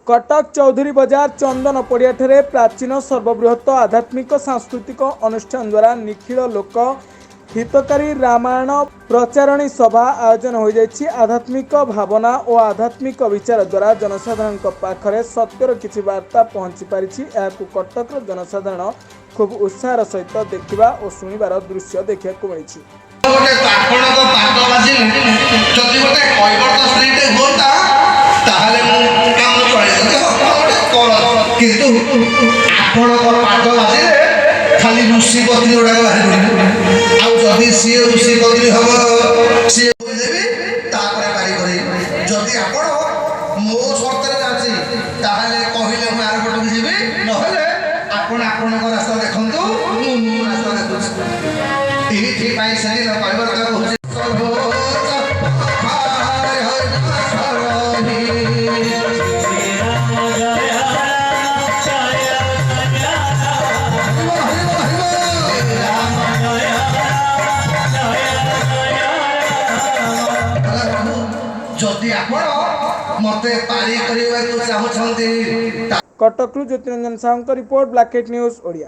कटक चौधरी बजार चंदन पड़िया प्राचीन सर्वबृहत आध्यात्मिक सांस्कृतिक अनुष्ठान द्वारा निखिल लोक हितकारी रामायण प्रचारणी सभा आयोजन हो जाइछि। आध्यात्मिक भावना और आध्यात्मिक विचार द्वारा जनसाधारण पाखरे सत्यर किछि वार्ता पहुंची पारिछि। एहाकु कटक जनसाधारण खूब उत्साह सहित देखा और शुणिबार दृश्य देखा मिली। किंतु आपण पाठ बाजिले खाली ऋषि पत्नी गुड़ाक बाहर आउ जदि सी ऋषि पत्नी हम सी देवी तापर बारी करी जदि आपण मो शर्त रे जाची ताहले कहिले हम आर पटक जीवी नहले आपण आपनक रास्ता देखंतु मु रास्ता देखुछि एही थी पाई सदी न कहबर का होछि जदि आपण मते पारी करबा को चाहछंती। Cuttack Jyotiranjan Sahoo report black news Odia.